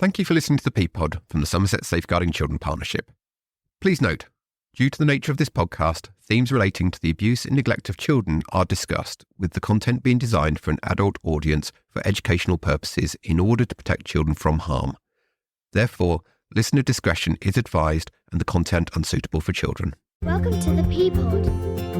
Thank you for listening to the ThePPod from the Somerset Safeguarding Children Partnership. Please note, due to the nature of this podcast, themes relating to the abuse and neglect of children are discussed, with the content being designed for an adult audience for educational purposes in order to protect children from harm. Therefore, listener discretion is advised and the content unsuitable for children. Welcome to the ThePPod.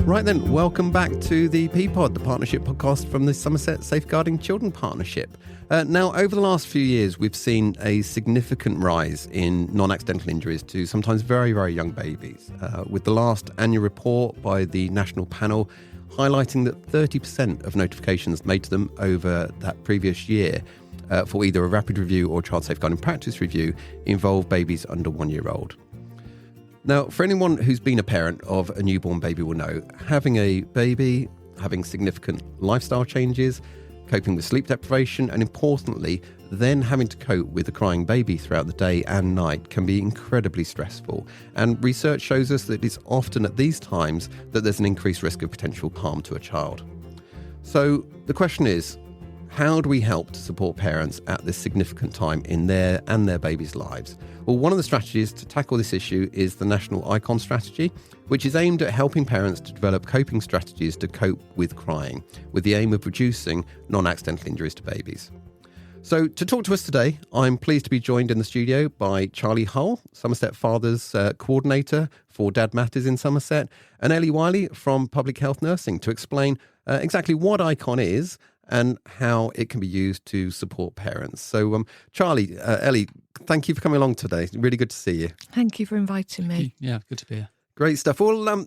Right then, welcome back to the ThePPod, the partnership podcast from the Somerset Safeguarding Children Partnership. Now, over the last few years, we've seen a significant rise in non-accidental injuries to sometimes very, very young babies, with the last annual report by the National Panel highlighting that 30% of notifications made to them over that previous year for either a rapid review or child safeguarding practice review involve babies under 1 year old. Now, for anyone who's been a parent of a newborn baby will know, having a baby, having significant lifestyle changes, coping with sleep deprivation, and importantly, then having to cope with a crying baby throughout the day and night can be incredibly stressful. And research shows us that it's often at these times that there's an increased risk of potential harm to a child. So the question is, how do we help to support parents at this significant time in their and their babies' lives? Well, one of the strategies to tackle this issue is the National ICON strategy, which is aimed at helping parents to develop coping strategies to cope with crying, with the aim of reducing non-accidental injuries to babies. So to talk to us today, I'm pleased to be joined in the studio by Charlie Hull, Somerset Fathers Coordinator for Dad Matters in Somerset, and Ellie Wylie from Public Health Nursing to explain exactly what ICON is and how it can be used to support parents. So, Charlie, Ellie, thank you for coming along today. Really good to see you. Thank you for inviting me. Yeah, good to be here. Great stuff. Well,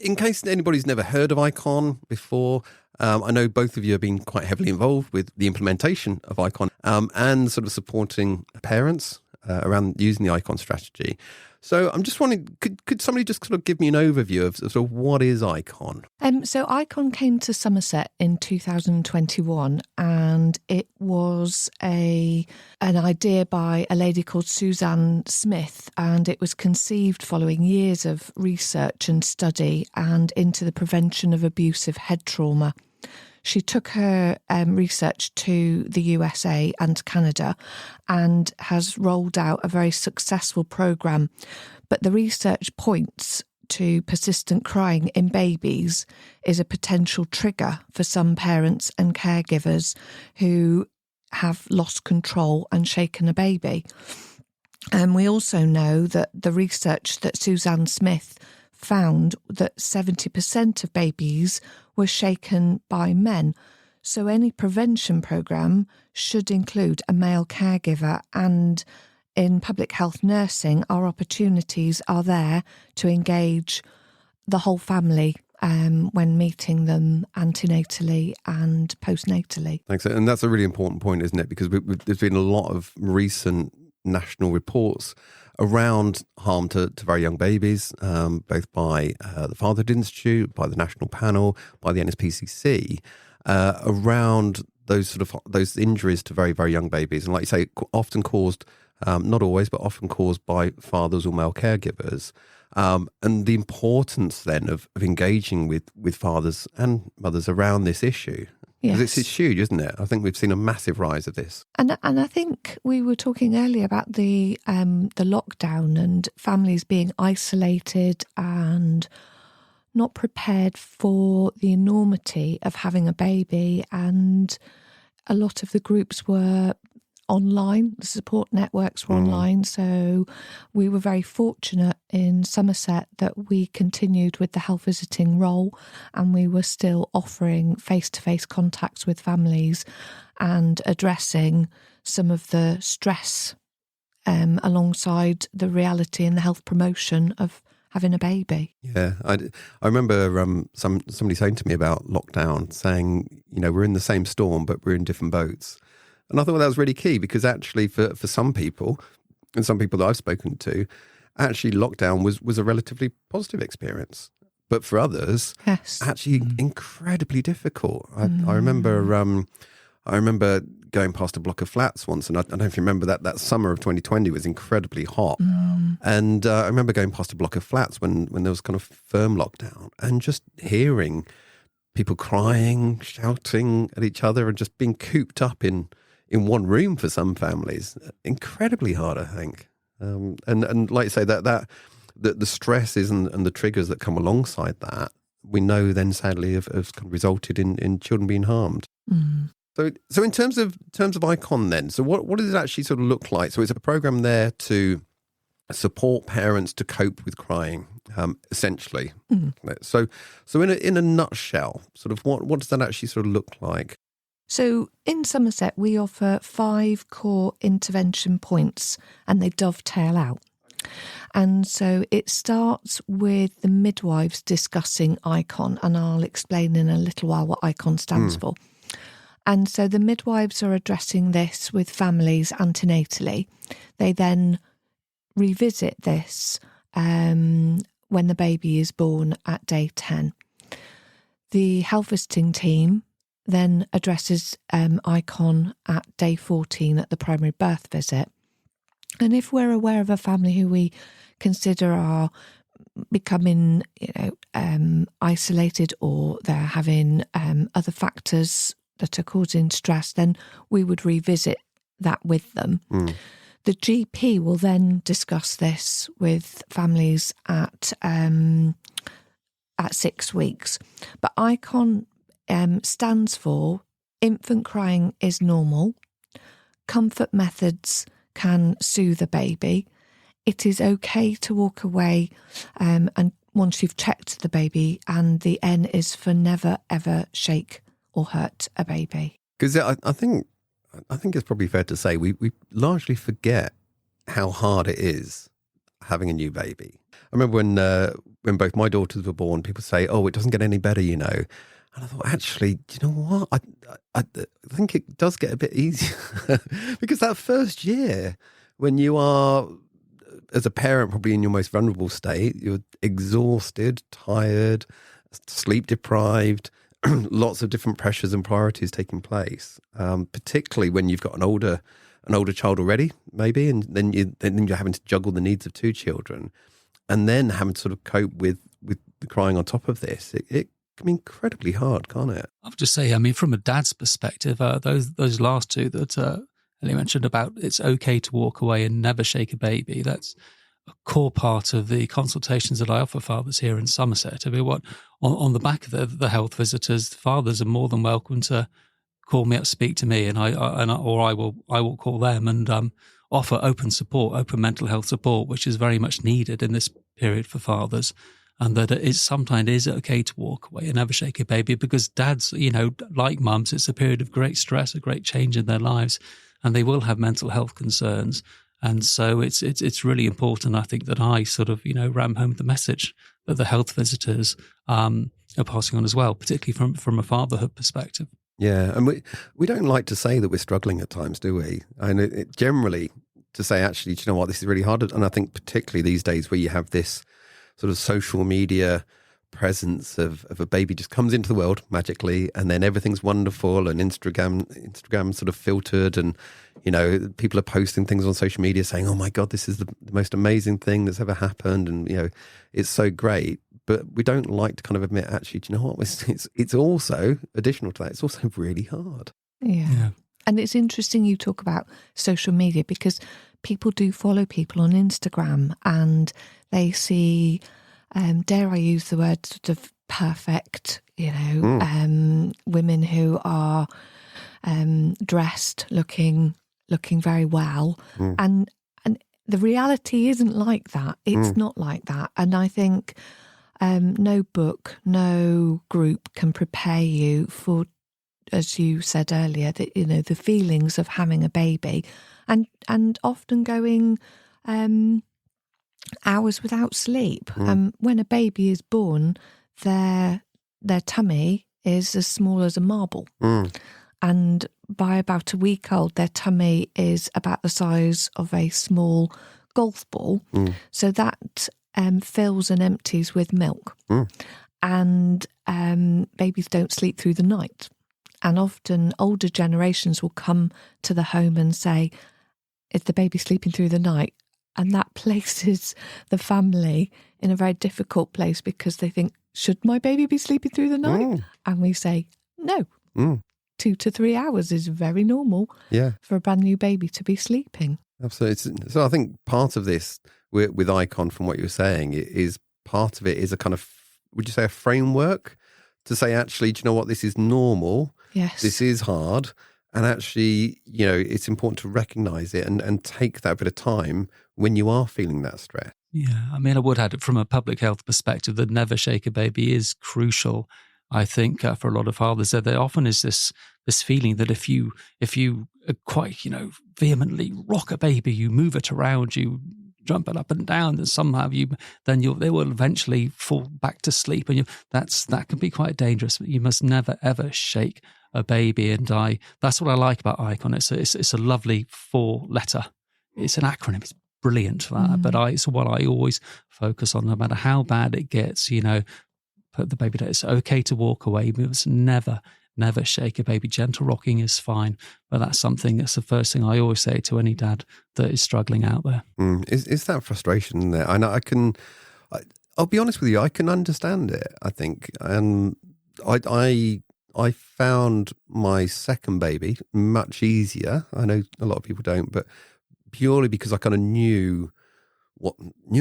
in case anybody's never heard of ICON before, I know both of you have been quite heavily involved with the implementation of ICON and sort of supporting parents around using the ICON strategy. So I'm just wondering, could somebody just sort of give me an overview of sort of what is ICON? So ICON came to Somerset in 2021, and it was an idea by a lady called Suzanne Smith, and it was conceived following years of research and study and into the prevention of abusive head trauma. She took her research to the USA and Canada and has rolled out a very successful programme. But the research points to persistent crying in babies is a potential trigger for some parents and caregivers who have lost control and shaken a baby. And we also know that the research that Suzanne Smith found that 70% of babies were shaken by men. So any prevention programme should include a male caregiver, and in public health nursing, our opportunities are there to engage the whole family when meeting them antenatally and postnatally. Thanks. And that's a really important point, isn't it? Because there's been a lot of recent national reports around harm to very young babies, both by the Fatherhood Institute, by the National Panel, by the NSPCC, around those injuries to very, very young babies. And like you say, often caused, not always, but often caused by fathers or male caregivers. And the importance then of engaging with fathers and mothers around this issue. Because it's huge, isn't it? I think we've seen a massive rise of this. And I think we were talking earlier about the lockdown and families being isolated and not prepared for the enormity of having a baby. And a lot of the groups were online, the support networks were online. So we were very fortunate in Somerset that we continued with the health visiting role, and we were still offering face-to-face contacts with families and addressing some of the stress alongside the reality and the health promotion of having a baby. Yeah, I remember somebody saying to me about lockdown, saying, we're in the same storm, but we're in different boats. And I thought that was really key, because actually for some people, and some people that I've spoken to, actually lockdown was a relatively positive experience. But for others, yes, actually incredibly difficult. I remember I remember going past a block of flats once, and I don't know if you remember that summer of 2020 was incredibly hot. And I remember going past a block of flats when there was kind of firm lockdown, and just hearing people crying, shouting at each other, and just being cooped up in one room for some families. Incredibly hard, I think. And like you say, that the stresses and the triggers that come alongside that, we know then sadly have kind of resulted in children being harmed. So in terms of ICON then, so what does it actually sort of look like? So it's a program there to support parents to cope with crying, essentially. So in a nutshell, sort of what does that actually sort of look like? So in Somerset, we offer 5 core intervention points, and they dovetail out. And so it starts with the midwives discussing ICON, and I'll explain in a little while what ICON stands for. And so the midwives are addressing this with families antenatally. They then revisit this when the baby is born at day 10. The health visiting team then addresses ICON at day 14 at the primary birth visit. And if we're aware of a family who we consider are becoming isolated, or they're having other factors that are causing stress, then we would revisit that with them. The GP will then discuss this with families at 6 weeks. But ICON stands for infant crying is normal. Comfort methods can soothe a baby. It is okay to walk away and once you've checked the baby, and the N is for never ever shake or hurt a baby. Because I think it's probably fair to say we largely forget how hard it is having a new baby. I remember when both my daughters were born, people say, "Oh, it doesn't get any better," And I thought, actually, do you know what? I think it does get a bit easier because that first year, when you are, as a parent, probably in your most vulnerable state, you're exhausted, tired, sleep deprived. Lots of different pressures and priorities taking place, particularly when you've got an older child already, maybe, and then you're having to juggle the needs of 2 children, and then having to sort of cope with the crying on top of this. It can be incredibly hard, can't it? I would just say, I mean, from a dad's perspective, those last 2 that Ellie mentioned about it's okay to walk away and never shake a baby, that's a core part of the consultations that I offer fathers here in Somerset. I mean, on the back of the health visitors, fathers are more than welcome to call me up, speak to me, and I will call them and offer open support, open mental health support, which is very much needed in this period for fathers. And that it is sometimes okay to walk away and never shake a baby, because dads, like mums, it's a period of great stress, a great change in their lives, and they will have mental health concerns. And so it's really important, I think, that I sort of, ram home the message that the health visitors are passing on as well, particularly from a fatherhood perspective. Yeah, and we don't like to say that we're struggling at times, do we? And generally to say, actually, do you know what, this is really hard. And I think particularly these days where you have this sort of social media presence of a baby just comes into the world magically, and then everything's wonderful, and Instagram sort of filtered, and people are posting things on social media saying, "Oh my God, this is the most amazing thing that's ever happened," and it's so great. But we don't like to kind of admit, actually, do you know what? It's also additional to that. It's also really hard. Yeah. And it's interesting you talk about social media, because people do follow people on Instagram, and they see, dare I use the word, sort of perfect, women who are dressed, looking very well. And the reality isn't like that. It's not like that. And I think no book, no group can prepare you for, as you said earlier, that the feelings of having a baby, and often going hours without sleep. When a baby is born, their tummy is as small as a marble, and by about a week old, their tummy is about the size of a small golf ball. So that fills and empties with milk, and babies don't sleep through the night. And often older generations will come to the home and say, is the baby sleeping through the night? And that places the family in a very difficult place because they think, should my baby be sleeping through the night? And we say, no. 2 to 3 hours is very normal for a brand new baby to be sleeping. Absolutely. So I think part of this with Icon, from what you were saying, is part of it is a kind of, would you say, a framework to say, actually, do you know what, this is normal. Yes. This is hard. And actually, you know, it's important to recognise it and take that bit of time when you are feeling that stress. Yeah, I mean, I would add it from a public health perspective that never shake a baby is crucial. I think for a lot of fathers, there often is this feeling that if you quite vehemently rock a baby, you move it around, you jump it up and down, and somehow they will eventually fall back to sleep, and that can be quite dangerous. You must never ever shake a baby, and that's what I like about Icon. It's a lovely 4-letter. It's an acronym. It's brilliant for that, but it's what I always focus on, no matter how bad it gets. Put the baby down. It's okay to walk away. We must never shake a baby. Gentle rocking is fine, but that's the first thing I always say to any dad that is struggling out there. Is that frustration there? I know I'll be honest with you, I can understand it, I think. I found my second baby much easier. I know a lot of people don't, but purely because I kind of knew a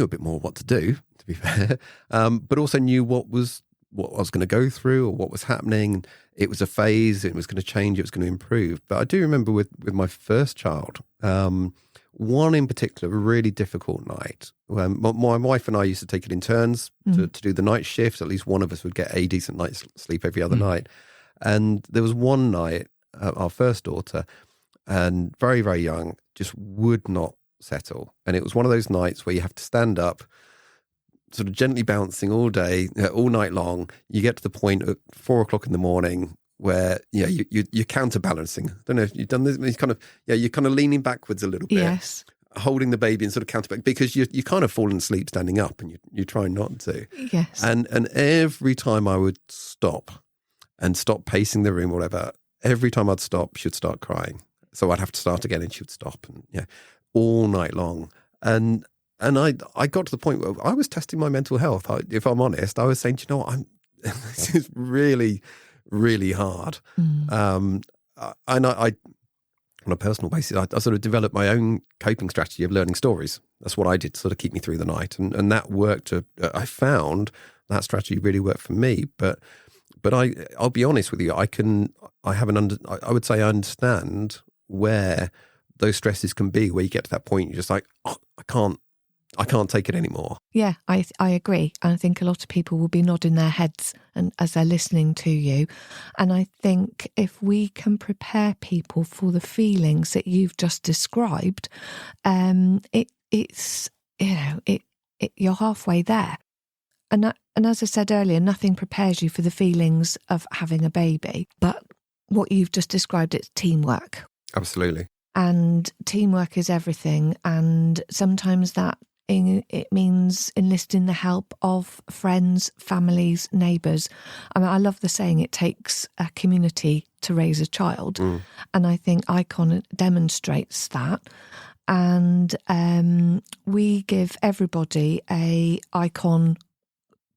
bit more what to do, to be fair, but also knew what I was going to go through or what was happening. It was a phase. It was going to change. It was going to improve. But I do remember with my first child, one in particular, a really difficult night. My wife and I used to take it in turns to do the night shift. At least one of us would get a decent night's sleep every other night. And there was one night, our first daughter, and very, very young, just would not settle. And it was one of those nights where you have to stand up, sort of gently bouncing all day, all night long. You get to the point at 4 o'clock in the morning where you're counterbalancing. I don't know if you've done this. You're kind of leaning backwards a little bit, yes, holding the baby and sort of counterback, because you kind of fallen asleep standing up, and you try not to. Yes, and every time I would stop pacing the room, or whatever, every time I'd stop, she'd start crying. So I'd have to start again, and she would stop, and all night long. And I got to the point where I was testing my mental health. If I'm honest, I was saying, you know what, this is really, really hard. And I on a personal basis, I sort of developed my own coping strategy of learning stories. That's what I did to sort of keep me through the night, and that worked. I found that strategy really worked for me. But I'll be honest with you, I would say I understand where those stresses can be, where you get to that point, you're just like, oh, I can't take it anymore. Yeah, I agree. And I think a lot of people will be nodding their heads as they're listening to you. And I think if we can prepare people for the feelings that you've just described, it's you're halfway there. And as I said earlier, nothing prepares you for the feelings of having a baby. But what you've just described, it's teamwork. Absolutely. And teamwork is everything. And sometimes it means enlisting the help of friends, families, neighbours. I mean, I love the saying, it takes a community to raise a child. And I think Icon demonstrates that. And we give everybody a Icon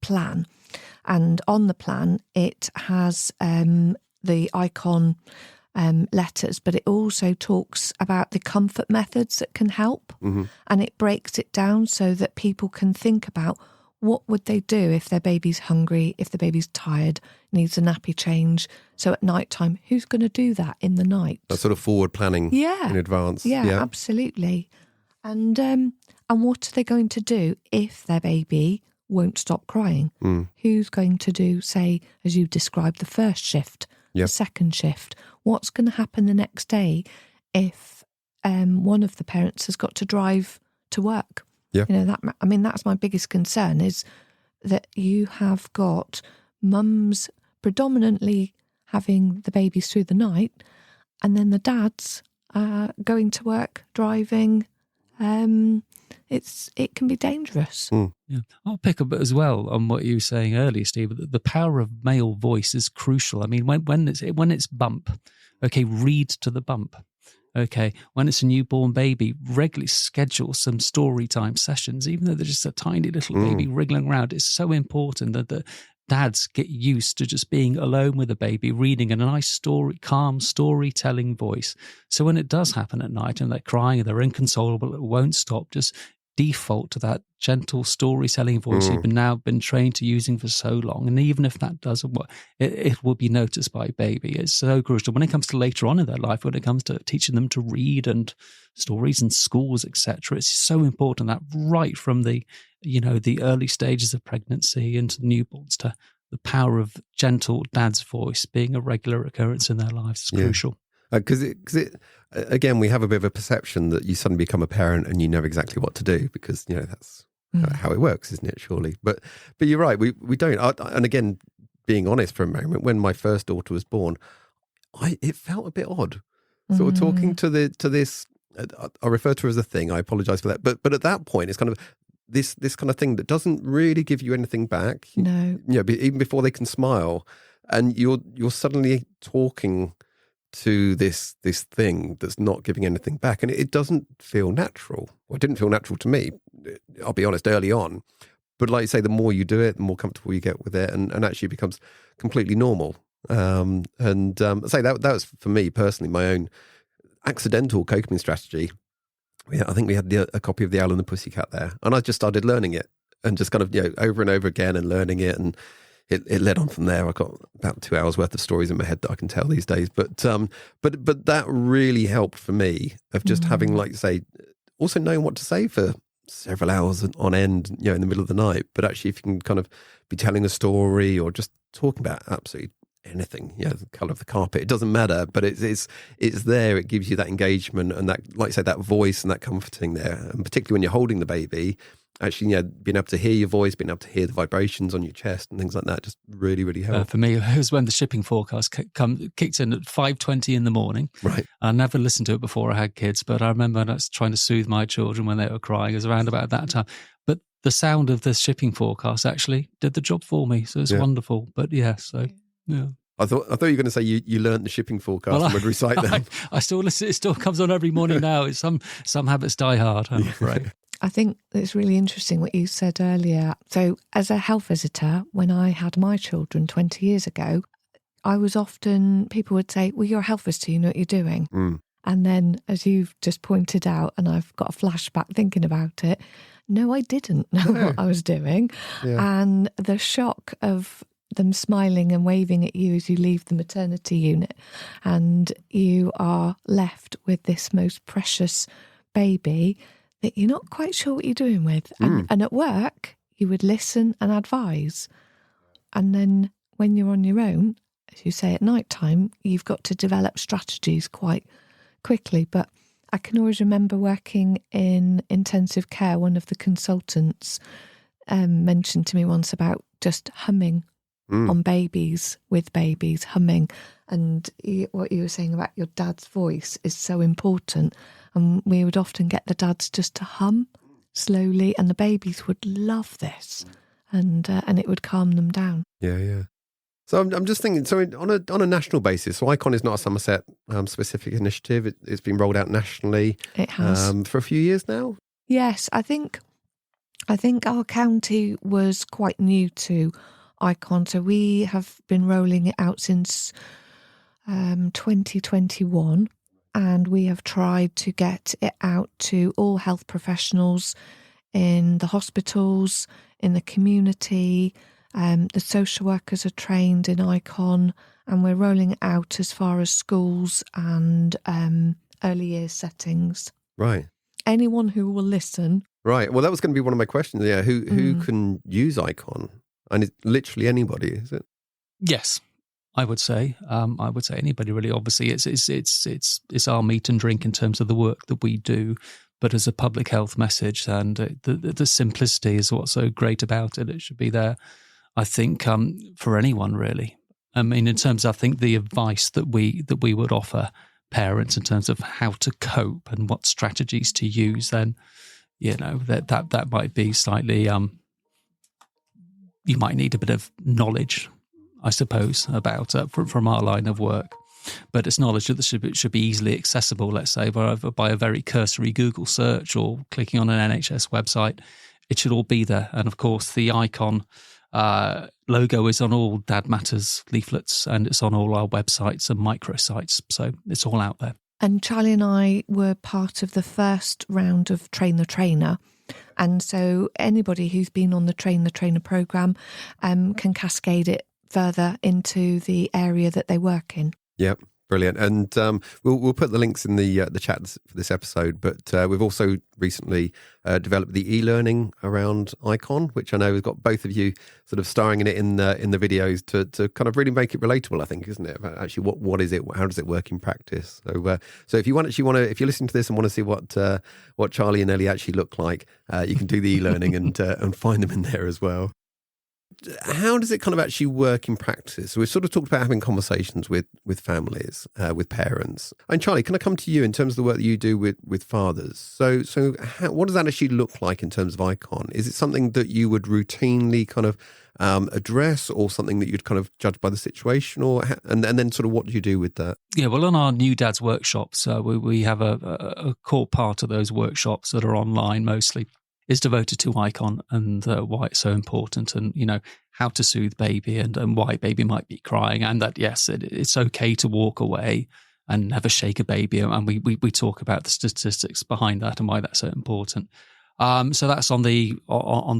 plan. And on the plan, it has the Icon letters, but it also talks about the comfort methods that can help, and it breaks it down so that people can think about what would they do if their baby's hungry, if the baby's tired, needs a nappy change. So at night time, who's going to do that in the night? That sort of forward planning in advance. Yeah, absolutely. And what are they going to do if their baby won't stop crying? Who's going to do, say, as you described, the first shift, the second shift? What's going to happen the next day if one of the parents has got to drive to work? Yeah. That's my biggest concern, is that you have got mums predominantly having the babies through the night, and then the dads going to work, driving, it can be dangerous. Yeah. I'll pick up as well on what you were saying earlier, Steve. The power of male voice is crucial. I mean, when it's bump, okay, read to the bump. Okay, when it's a newborn baby, regularly schedule some story time sessions, even though they're just a tiny little baby wriggling around. It's so important that the dads get used to just being alone with a baby, reading in a nice story, calm storytelling voice. So when it does happen at night and they're crying and they're inconsolable, it won't stop. Just default to that gentle storytelling voice you've now been trained to using for so long. And even if that doesn't work, it will be noticed by baby. It's so crucial when it comes to later on in their life, when it comes to teaching them to read and stories in schools, etc. It's so important that right from the early stages of pregnancy into newborns, to the power of gentle dad's voice being a regular occurrence in their lives is crucial. Because again, we have a bit of a perception that you suddenly become a parent and you know exactly what to do, because that's how it works, isn't it? Surely, but you're right. We don't. And again, being honest for a moment, when my first daughter was born, it felt a bit odd. Sort of talking to this. I refer to her as a thing. I apologise for that. But at that point, it's kind of this kind of thing that doesn't really give you anything back. No. Even before they can smile, and you're suddenly talking to this thing that's not giving anything back, and it doesn't feel natural. Well, it didn't feel natural to me, I'll be honest, early on. But like you say, the more you do it, the more comfortable you get with it, and actually it becomes completely normal. Say that was for me personally my own accidental coping strategy. I think we had a copy of The Owl and the Pussycat there, and I just started learning it and just kind of over and over again and learning it, and it led on from there. I got about 2 hours worth of stories in my head that I can tell these days. But that really helped for me, of just having, like you say, also knowing what to say for several hours on end, in the middle of the night. But actually, if you can kind of be telling a story or just talking about absolutely anything, the colour of the carpet, it doesn't matter. But it's there. It gives you that engagement and that, like you say, that voice and that comforting there. And particularly when you're holding the baby, actually, being able to hear your voice, being able to hear the vibrations on your chest and things like that, just really, really helped. For me, it was when the shipping forecast kicked in at 5:20 in the morning. Right. I never listened to it before I had kids, but I remember I was trying to soothe my children when they were crying. It was around about that time. But the sound of the shipping forecast actually did the job for me, so it's wonderful. But yeah. I thought you were going to say you learnt the shipping forecast and would recite them. I still listen. It still comes on every morning now. It's some habits die hard, I'm afraid. I think it's really interesting what you said earlier. So as a health visitor, when I had my children 20 years ago, people would say, well, you're a health visitor, you know what you're doing. And then, as you've just pointed out, and I've got a flashback thinking about it, no, I didn't know what I was doing. Yeah. And the shock of them smiling and waving at you as you leave the maternity unit, and you are left with this most precious baby that you're not quite sure what you're doing with. And at work, you would listen and advise. And then when you're on your own, as you say, at night time, you've got to develop strategies quite quickly. But I can always remember working in intensive care. One of the consultants mentioned to me once about just humming on babies, with babies, humming. And what you were saying about your dad's voice is so important. And we would often get the dads just to hum slowly, and the babies would love this, and it would calm them down. Yeah. So I'm just thinking. So on a national basis, so ICON is not a Somerset specific initiative. It's been rolled out nationally. It has for a few years now. Yes, I think our county was quite new to ICON, so we have been rolling it out since 2021. And we have tried to get it out to all health professionals in the hospitals, in the community. The social workers are trained in ICON, and we're rolling it out as far as schools and early years settings. Right. Anyone who will listen. Right. Well, that was going to be one of my questions. Yeah. Who can use ICON? And it's literally anybody, is it? Yes. I would say anybody really. Obviously, it's our meat and drink in terms of the work that we do, but as a public health message, and the simplicity is what's so great about it. It should be there, I think, for anyone really. I mean, in terms of, I think, the advice that we would offer parents in terms of how to cope and what strategies to use, then that might be slightly, you might need a bit of knowledge, I suppose, about from our line of work. But it's knowledge that should be easily accessible, let's say, by a very cursory Google search or clicking on an NHS website. It should all be there. And of course, the icon logo is on all Dad Matters leaflets, and it's on all our websites and microsites. So it's all out there. And Charlie and I were part of the first round of Train the Trainer. And so anybody who's been on the Train the Trainer programme can cascade it further into the area that they work in. Yep, brilliant. And we'll put the links in the chat for this episode. But we've also recently developed the e-learning around Icon, which I know has got both of you sort of starring in it in the videos to kind of really make it relatable, I think, isn't it? About actually what is it? How does it work in practice? So if you want to, if you're listening to this and want to see what Charlie and Ellie actually look like, you can do the e-learning and find them in there as well. How does it kind of actually work in practice? So we've sort of talked about having conversations with families, with parents. And Charlie, can I come to you in terms of the work that you do with fathers? So what does that actually look like in terms of Icon? Is it something that you would routinely kind of address, or something that you'd kind of judge by the situation, and then sort of what do you do with that? Yeah, well, on our New Dads workshops, we have a core part of those workshops that are online mostly, is devoted to Icon and why it's so important, and how to soothe baby and why baby might be crying, and that yes, it's okay to walk away and never shake a baby, and we talk about the statistics behind that and why that's so important. So that's on the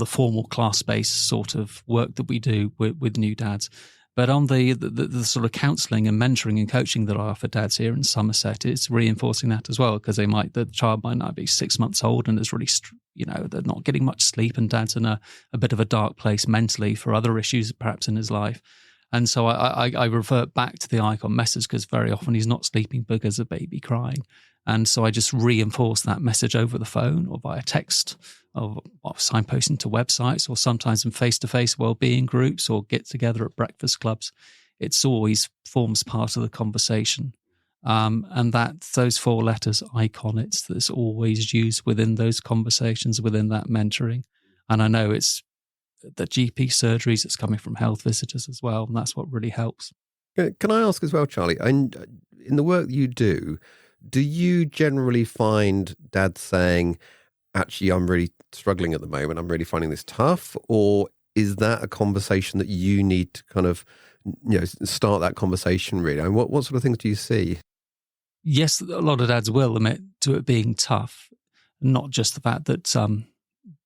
formal class-based sort of work that we do with new dads. But on the sort of counselling and mentoring and coaching that I offer dads here in Somerset, it's reinforcing that as well, because the child might not be 6 months old and is really, they're not getting much sleep, and dad's in a bit of a dark place mentally for other issues perhaps in his life. And so I revert back to the Icon message, because very often he's not sleeping because of baby crying. And so I just reinforce that message over the phone or via text, or signposting to websites, or sometimes in face-to-face wellbeing groups or get together at breakfast clubs. It's always forms part of the conversation. And those 4 letters, Icon, that's always used within those conversations, within that mentoring. And I know it's the GP surgeries, it's coming from health visitors as well, and that's what really helps. Can I ask as well, Charlie, in the work you do you generally find dads saying, actually, I'm really struggling at the moment, I'm really finding this tough? Or is that a conversation that you need to kind of, start that conversation really? And what sort of things do you see? Yes, a lot of dads will admit to it being tough, not just the fact that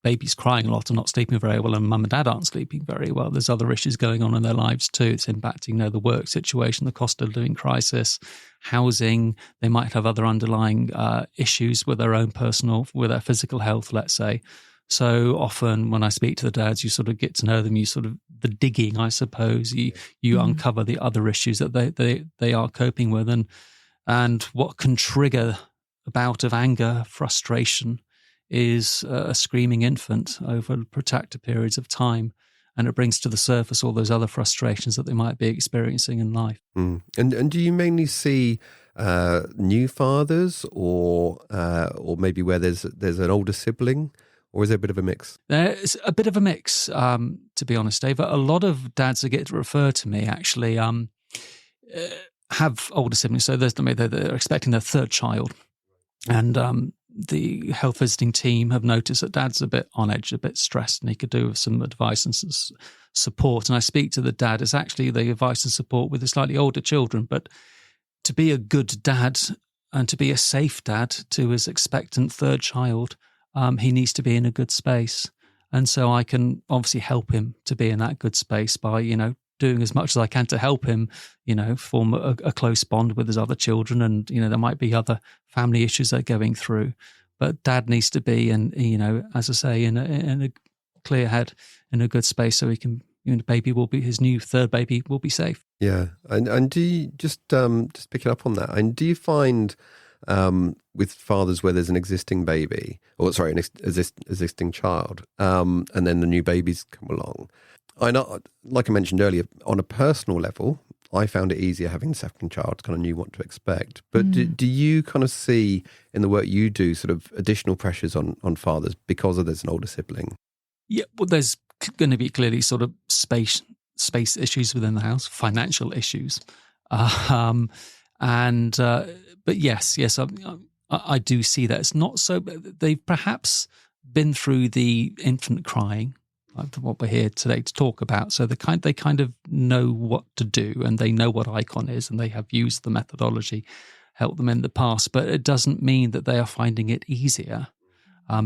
baby's crying a lot and not sleeping very well, and mum and dad aren't sleeping very well. There's other issues going on in their lives too. It's impacting, the work situation, the cost of living crisis, housing. They might have other underlying issues with their own with their physical health, let's say. So often when I speak to the dads, you sort of get to know them, you sort of, the digging, I suppose, you uncover the other issues that they are coping with, and what can trigger a bout of anger, frustration, is a screaming infant over protracted periods of time, and it brings to the surface all those other frustrations that they might be experiencing in life. Mm. And do you mainly see new fathers, or maybe where there's an older sibling, or is there a bit of a mix? There's a bit of a mix, to be honest, Dave. A lot of dads that get referred to me actually have older siblings, so they're expecting their 3rd child, and the health visiting team have noticed that dad's a bit on edge, a bit stressed, and he could do with some advice and some support. And I speak to the dad. It's actually the advice and support with the slightly older children. But to be a good dad and to be a safe dad to his expectant 3rd child, he needs to be in a good space. And so I can obviously help him to be in that good space by, doing as much as I can to help him, form a close bond with his other children. And, there might be other family issues they're going through. But dad needs to be, as I say, in a clear head, in a good space, so he can, his new 3rd baby will be safe. Yeah. And do you, just picking up on that, and do you find with fathers where there's an existing baby, an existing child, and then the new babies come along, I know, like I mentioned earlier, on a personal level, I found it easier having a second child, kind of knew what to expect. But do you kind of see in the work you do sort of additional pressures on fathers because there's an older sibling? Yeah, well, there's going to be clearly sort of space issues within the house, financial issues. But yes, I do see that. It's not so, they've perhaps been through the infant crying, what we're here today to talk about. So they kind of know what to do, and they know what icon is, and they have used the methodology, helped them in the past. But it doesn't mean that they are finding it easier,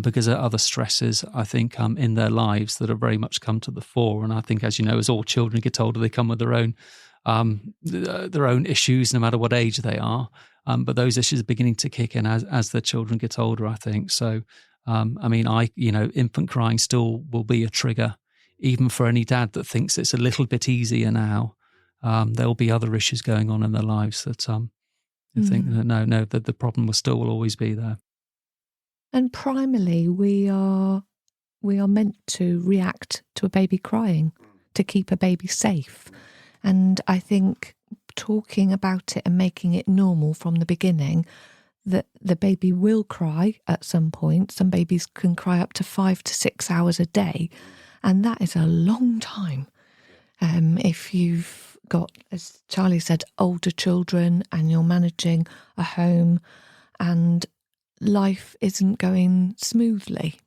because there are other stresses, I think, in their lives that have very much come to the fore. And I think, as you know, as all children get older, they come with their own issues, no matter what age they are. But those issues are beginning to kick in as the children get older, I think. So, infant crying still will be a trigger, even for any dad that thinks it's a little bit easier now. There'll be other issues going on in their lives that you think, that the problem will always be there. And primarily, we are meant to react to a baby crying to keep a baby safe. And I think talking about it and making it normal from the beginning, that the baby will cry at some point. Some babies can cry up to 5 to 6 hours a day, and that is a long time. If you've got, as Charlie said, older children and you're managing a home and life isn't going smoothly.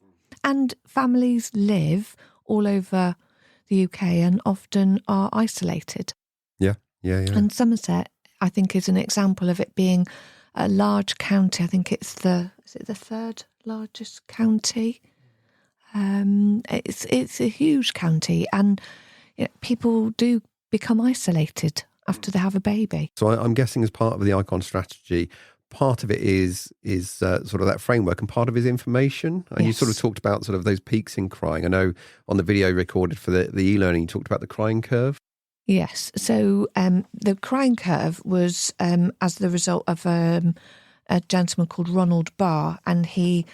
And families live all over the UK and often are isolated. Yeah. And Somerset, I think, is an example of it being a large county. I think it's the third largest county? It's a huge county, and people do become isolated after they have a baby. So I'm guessing as part of the icon strategy, part of it is sort of that framework, and part of it is information. And You sort of talked about sort of those peaks in crying. I know on the video recorded for the e-learning, you talked about the crying curve. Yes. So the crying curve was as the result of a gentleman called Ronald Barr, and he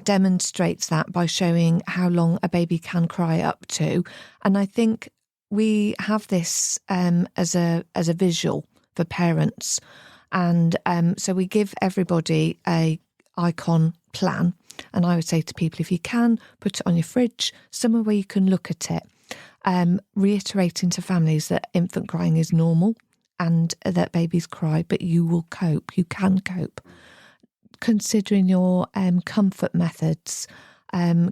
demonstrates that by showing how long a baby can cry up to. And I think we have this as a visual for parents. And so we give everybody a icon plan. And I would say to people, if you can, put it on your fridge, somewhere where you can look at it. Reiterating to families that infant crying is normal and that babies cry, but you will cope. You can cope. Considering your comfort methods,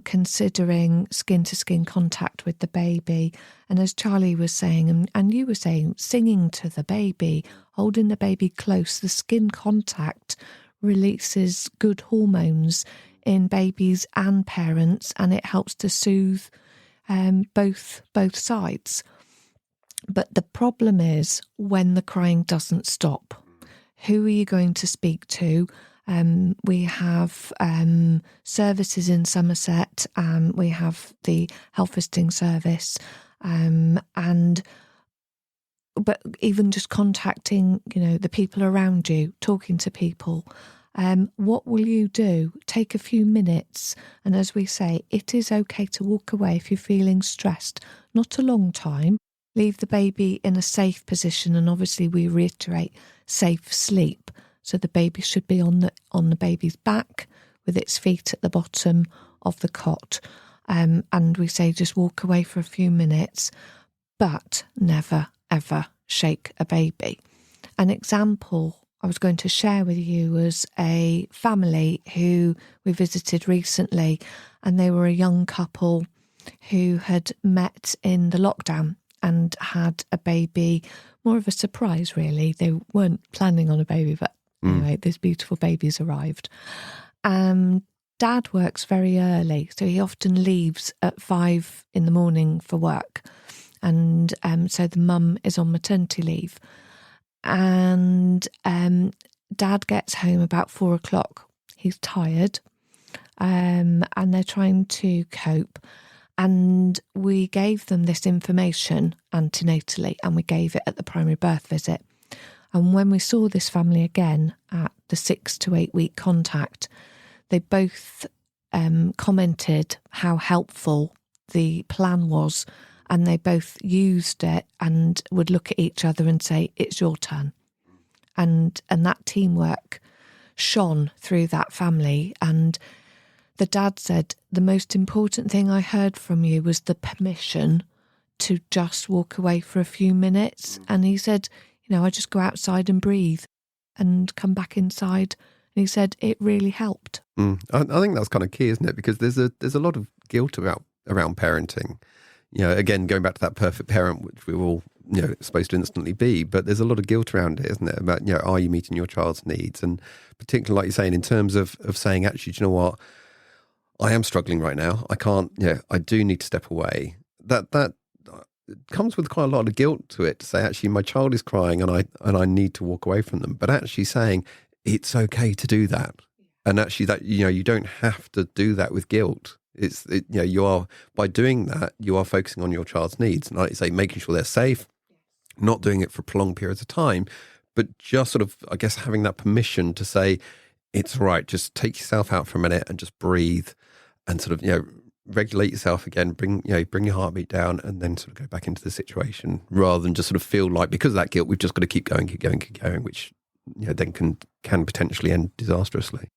considering skin-to-skin contact with the baby. And as Charlie was saying, and you were saying, singing to the baby, holding the baby close. The skin contact releases good hormones in babies and parents, and it helps to soothe both sides. But the problem is when the crying doesn't stop. Who are you going to speak to? We have services in Somerset. We have the health visiting service, but even just contacting, the people around you, talking to people. What will you do? Take a few minutes. And as we say, it is okay to walk away if you're feeling stressed. Not a long time. Leave the baby in a safe position. And obviously we reiterate safe sleep. So the baby should be on the baby's back with its feet at the bottom of the cot. And we say just walk away for a few minutes, but never, ever shake a baby. An example I was going to share with you was a family who we visited recently, and they were a young couple who had met in the lockdown and had a baby, more of a surprise really. They weren't planning on a baby, but anyway, this beautiful baby's arrived. Dad works very early, so he often leaves at 5 a.m. for work. And so the mum is on maternity leave. And Dad gets home about 4 o'clock. He's tired, and they're trying to cope. And we gave them this information antenatally, and we gave it at the primary birth visit. And when we saw this family again at the 6 to 8 week contact, they both commented how helpful the plan was and they both used it and would look at each other and say, "It's your turn." And that teamwork shone through that family. And the dad said, "The most important thing I heard from you was the permission to just walk away for a few minutes." And he said, I just go outside and breathe and come back inside. And he said it really helped. I think that's kind of key, isn't it? Because there's a lot of guilt around parenting. Again, going back to that perfect parent, which we're all supposed to instantly be, but there's a lot of guilt around it, isn't it? About are you meeting your child's needs? And particularly, like you're saying, in terms of saying, actually, do you know what? I am struggling right now. I can't. I do need to step away. That comes with quite a lot of guilt to it, to say, actually, my child is crying and I need to walk away from them. But actually saying it's okay to do that. And actually that, you don't have to do that with guilt. You are, by doing that, you are focusing on your child's needs. And like you say, making sure they're safe, not doing it for prolonged periods of time, but just sort of, I guess, having that permission to say, it's all right, just take yourself out for a minute and just breathe and sort of, regulate yourself again, bring your heartbeat down, and then sort of go back into the situation, rather than just sort of feel like, because of that guilt, we've just got to keep going, which then can potentially end disastrously.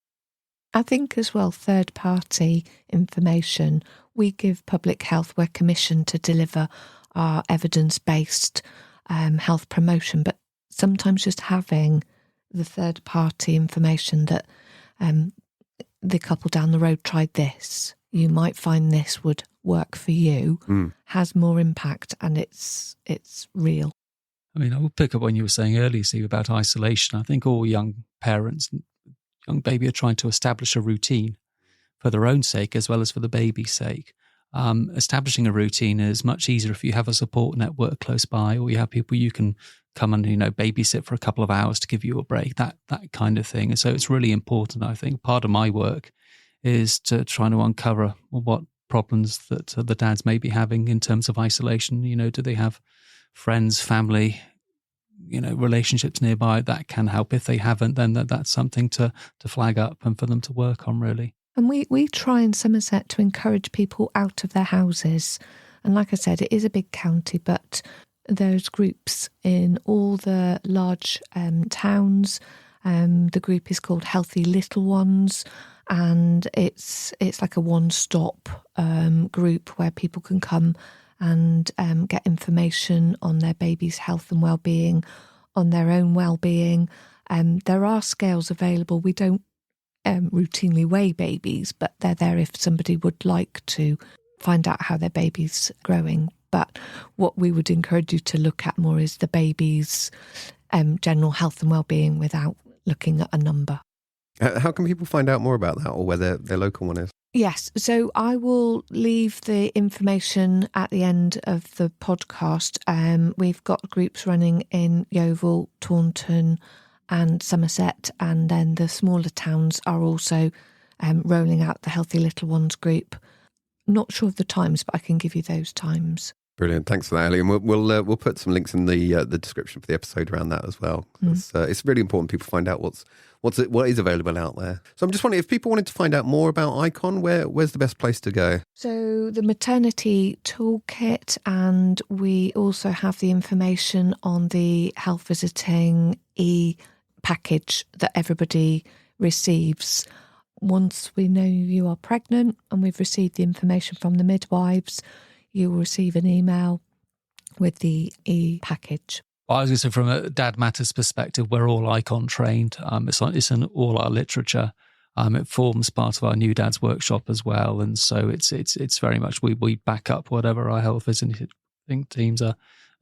I think as well, third party information, we give public health, we're commissioned to deliver our evidence-based health promotion, but sometimes just having the third party information that the couple down the road tried this, you might find this would work for you, has more impact, and it's real. I mean, I will pick up when you were saying earlier, Steve, about isolation. I think all young parents, young baby, are trying to establish a routine for their own sake as well as for the baby's sake. Establishing a routine is much easier if you have a support network close by, or you have people you can come and babysit for a couple of hours to give you a break, that kind of thing. And so it's really important. I think part of my work is to try to uncover what problems that the dads may be having in terms of isolation. Do they have friends, family, relationships nearby that can help? If they haven't, then that's something to flag up and for them to work on, really. And we try in Somerset to encourage people out of their houses. And like I said, it is a big county, but there's groups in all the large towns. The group is called Healthy Little Ones. And it's like a one-stop group where people can come and get information on their baby's health and well-being, on their own well-being. There are scales available. We don't routinely weigh babies, but they're there if somebody would like to find out how their baby's growing. But what we would encourage you to look at more is the baby's general health and well-being without looking at a number. How can people find out more about that, or where their local one is? Yes, so I will leave the information at the end of the podcast. We've got groups running in Yeovil, Taunton and Somerset, and then the smaller towns are also rolling out the Healthy Little Ones group. Not sure of the times, but I can give you those times. Brilliant, thanks for that, Ellie. And we'll put some links in the description for the episode around that as well. It's really important people find out what is available out there. So I'm just wondering, if people wanted to find out more about ICON, where's the best place to go? So the maternity toolkit, and we also have the information on the health visiting package that everybody receives. Once we know you are pregnant and we've received the information from the midwives, you will receive an email with the package. Well, I was going to say, from a Dad Matters perspective, we're all ICON trained. It's in all our literature. It forms part of our New Dads workshop as well, and so it's very much we back up whatever our health visiting teams are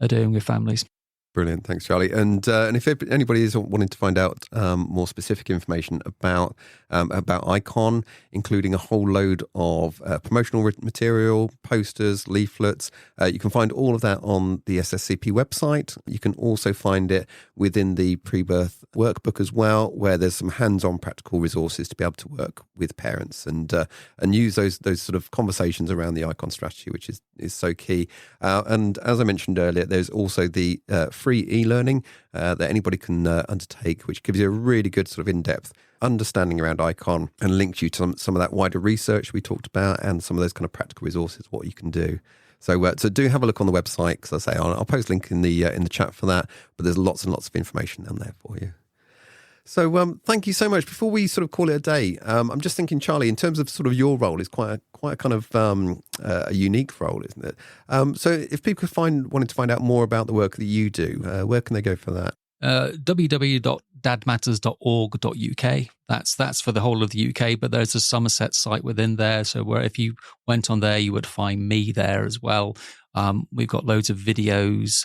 doing with families. Brilliant, thanks, Charlie. And if anybody is wanting to find out more specific information about ICON, including a whole load of promotional material, posters, leaflets, you can find all of that on the SSCP website. You can also find it within the pre-birth workbook as well, where there's some hands-on practical resources to be able to work with parents and use those sort of conversations around the ICON strategy, which is so key. And as I mentioned earlier, there's also the free e-learning that anybody can undertake, which gives you a really good sort of in-depth understanding around ICON and links you to some of that wider research we talked about and some of those kind of practical resources, what you can do. So do have a look on the website, because I say I'll post a link in the chat for that. But there's lots and lots of information down there for you. So thank you so much. Before we sort of call it a day, I'm just thinking, Charlie, in terms of sort of your role, is quite a kind of a unique role, isn't it? So if people wanted to find out more about the work that you do, where can they go for that? www.dadmatters.org.uk. That's for the whole of the UK, but there's a Somerset site within there. So where if you went on there, you would find me there as well. We've got loads of videos,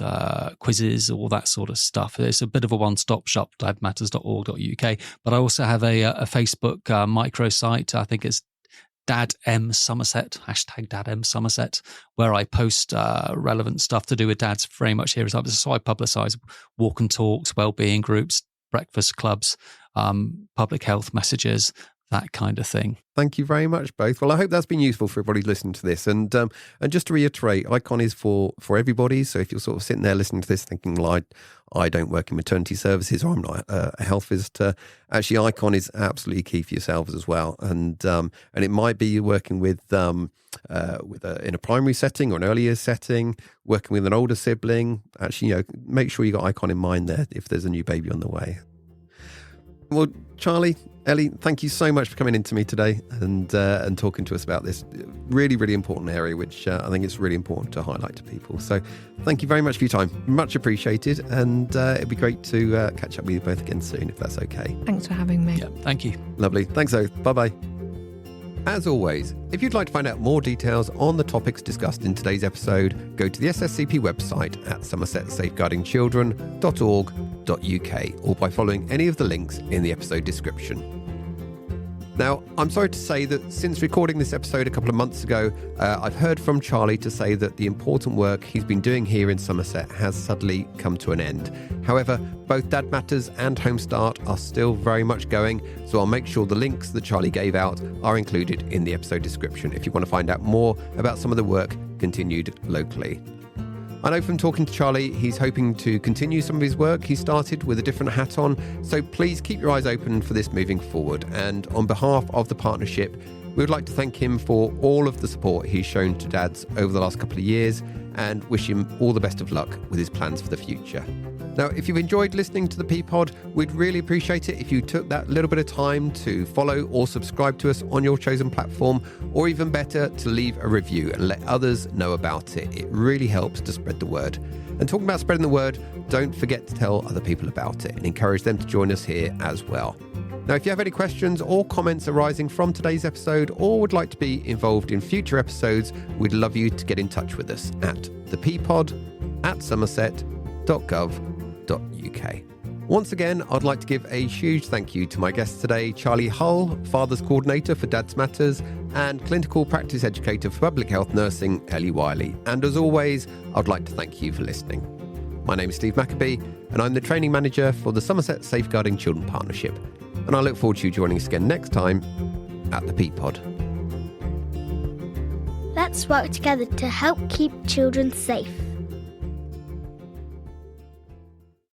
quizzes, all that sort of stuff. It's a bit of a one-stop shop, dadmatters.org.uk. But I also have a Facebook microsite. I think it's #DadMSomerset, #DadMSomerset, where I post relevant stuff to do with dads very much here. So I publicise walk and talks, wellbeing groups, breakfast clubs, public health messages, that kind of thing. Thank you very much, both. Well, I hope that's been useful for everybody listening to this. And just to reiterate, Icon is for everybody. So if you're sort of sitting there listening to this thinking, well, I don't work in maternity services, or I'm not a health visitor, actually, Icon is absolutely key for yourselves as well. And it might be you're working in a primary setting or an earlier setting, working with an older sibling. Actually, make sure you got Icon in mind there if there's a new baby on the way. Well, Charlie, Ellie, thank you so much for coming in to me today and talking to us about this really, really important area, which I think it's really important to highlight to people. So thank you very much for your time. Much appreciated. And it'd be great to catch up with you both again soon, if that's okay. Thanks for having me. Yeah, thank you. Lovely. Thanks, both. Bye-bye. As always, if you'd like to find out more details on the topics discussed in today's episode, go to the SSCP website at somersetsafeguardingchildren.org.uk or by following any of the links in the episode description. Now, I'm sorry to say that since recording this episode a couple of months ago, I've heard from Charlie to say that the important work he's been doing here in Somerset has suddenly come to an end. However, both Dad Matters and Home Start are still very much going, so I'll make sure the links that Charlie gave out are included in the episode description if you want to find out more about some of the work continued locally. I know from talking to Charlie, he's hoping to continue some of his work he started with a different hat on, so please keep your eyes open for this moving forward. And on behalf of the partnership, we would like to thank him for all of the support he's shown to dads over the last couple of years and wish him all the best of luck with his plans for the future. Now, if you've enjoyed listening to the ThePPod, we'd really appreciate it if you took that little bit of time to follow or subscribe to us on your chosen platform, or even better, to leave a review and let others know about it. It really helps to spread the word. And talking about spreading the word, don't forget to tell other people about it and encourage them to join us here as well. Now, if you have any questions or comments arising from today's episode, or would like to be involved in future episodes, we'd love you to get in touch with us at theppod@somerset.gov.uk. Once again, I'd like to give a huge thank you to my guests today, Charlie Hull, Fathers Coordinator for Dads Matters, and Clinical Practice Educator for Public Health Nursing, Ellie Wylie. And as always, I'd like to thank you for listening. My name is Steve Maccabee, and I'm the Training Manager for the Somerset Safeguarding Children Partnership. And I look forward to you joining us again next time at the ThePPod. Let's work together to help keep children safe.